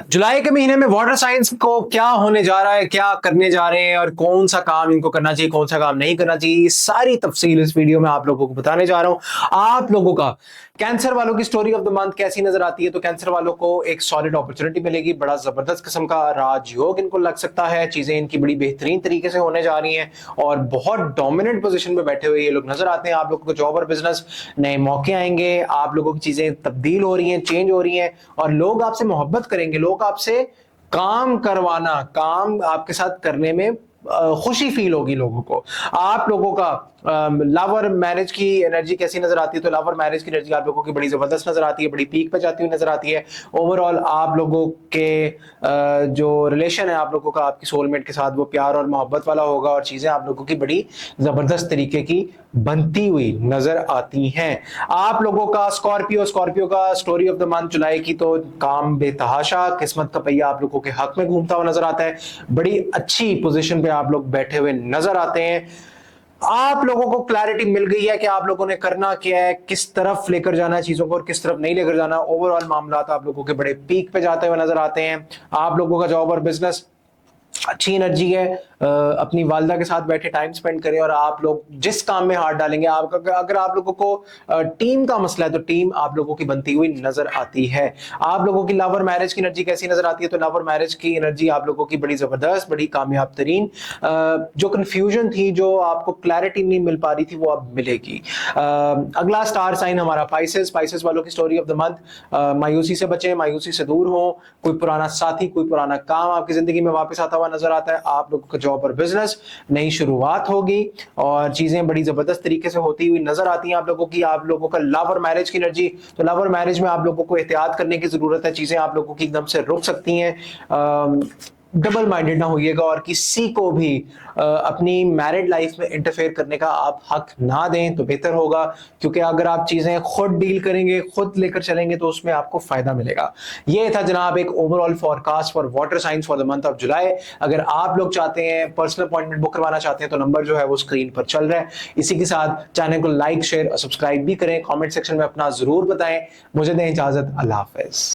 जुलाई के महीने में वाटर साइंस को क्या होने जा रहा है, क्या करने जा रहे हैं और कौन सा काम इनको करना चाहिए, कौन सा काम नहीं करना चाहिए, सारी तफसील इस वीडियो में आप लोगों को बताने जा रहा हूं। आप लोगों का कैंसर वालों की स्टोरी ऑफ द मंथ कैसी नजर आती है, तो कैंसर वालों को एक सॉलिड अपॉर्चुनिटी मिलेगी, बड़ा जबरदस्त किस्म का राजयोग इनको लग सकता है, चीजें इनकी बड़ी बेहतरीन तरीके से होने जा रही हैं और बहुत डोमिनेंट पोजीशन में बैठे हुए ये लोग नजर आते हैं। आप लोगों को जॉब और बिजनेस नए मौके आएंगे, आप लोगों की चीजें तब्दील हो रही हैं, चेंज हो रही हैं और लोग आपसे मोहब्बत करेंगे, लोग आपसे काम करवाना, काम आपके साथ करने में खुशी फील होगी लोगों को। आप लोगों का लव और मैरिज की एनर्जी कैसी नजर आती है, तो लव और मैरिज की एनर्जी आप लोगों की बड़ी जबरदस्त नजर आती है, बड़ी पीक पे जाती हुई नजर आती है। ओवरऑल आप लोगों के जो रिलेशन है आप लोगों का आपकी सोलमेट के साथ, वो प्यार और मोहब्बत वाला होगा और चीजें आप लोगों की बड़ी जबरदस्त तरीके की बनती हुई नजर आती हैं। आप लोगों का स्कॉर्पियो स्कॉर्पियो का स्टोरी ऑफ द मंथ जुलाई की, तो काम बेतहाशा, किस्मत का पहिया आप लोगों के हक में घूमता हुआ नजर आता है, बड़ी अच्छी पोजीशन पे आप लोग बैठे हुए नजर आते हैं। आप लोगों को क्लैरिटी मिल गई है कि आप लोगों ने करना क्या है, किस तरफ लेकर जाना है चीजों को और किस तरफ नहीं लेकर जाना। ओवरऑल मामला आप लोगों के बड़े पीक पे जाते हुए नजर आते हैं। आप लोगों का जॉब और बिजनेस अच्छी एनर्जी है, अपनी वालदा के साथ बैठे टाइम स्पेंड करें और आप लोग जिस काम में हाथ डालेंगे, आपका अगर आप लोगों को टीम का मसला है तो टीम आप लोगों की बनती हुई नजर आती है। आप लोगों की लव और मैरिज की एनर्जी कैसी नजर आती है, तो लव और मैरिज की एनर्जी आप लोगों की बड़ी जबरदस्त, बड़ी कामयाब तरीन। जो कंफ्यूजन थी, जो आपको क्लैरिटी नहीं मिल पा रही थी, वो अब मिलेगी। अगला स्टार साइन हमारा पाइसेस, पाइसेस वालों की स्टोरी ऑफ द मंथ, मायूसी से बचें, मायूसी से दूर हो। कोई पुराना साथी, कोई पुराना काम आपकी जिंदगी में वापस आता हुआ नजर आता है। आप लोगों का जॉब और बिजनेस नई शुरुआत होगी और चीजें बड़ी जबरदस्त तरीके से होती हुई नजर आती हैं आप लोगों की। आप लोगों का लव और मैरिज की एनर्जी, तो लव और मैरिज में आप लोगों को एहतियात करने की जरूरत है, चीजें आप लोगों की एकदम से रुक सकती हैं। डबल माइंडेड ना होइएगा और किसी को भी अपनी मैरिड लाइफ में इंटरफेयर करने का आप हक ना दें तो बेहतर होगा, क्योंकि अगर आप चीजें खुद डील करेंगे, खुद लेकर चलेंगे, तो उसमें आपको फायदा मिलेगा। ये था जनाब एक overall forecast for water science for the month of July. अगर आप लोग चाहते हैं, पर्सनल अपॉइंटमेंट बुक करवाना चाहते हैं, तो नंबर जो है वो स्क्रीन पर चल रहा है। इसी के साथ चैनल को लाइक, शेयर और सब्सक्राइब भी करें, कॉमेंट सेक्शन में अपना जरूर बताएं। मुझे दें इजाजत, अल्लाह हाफिज।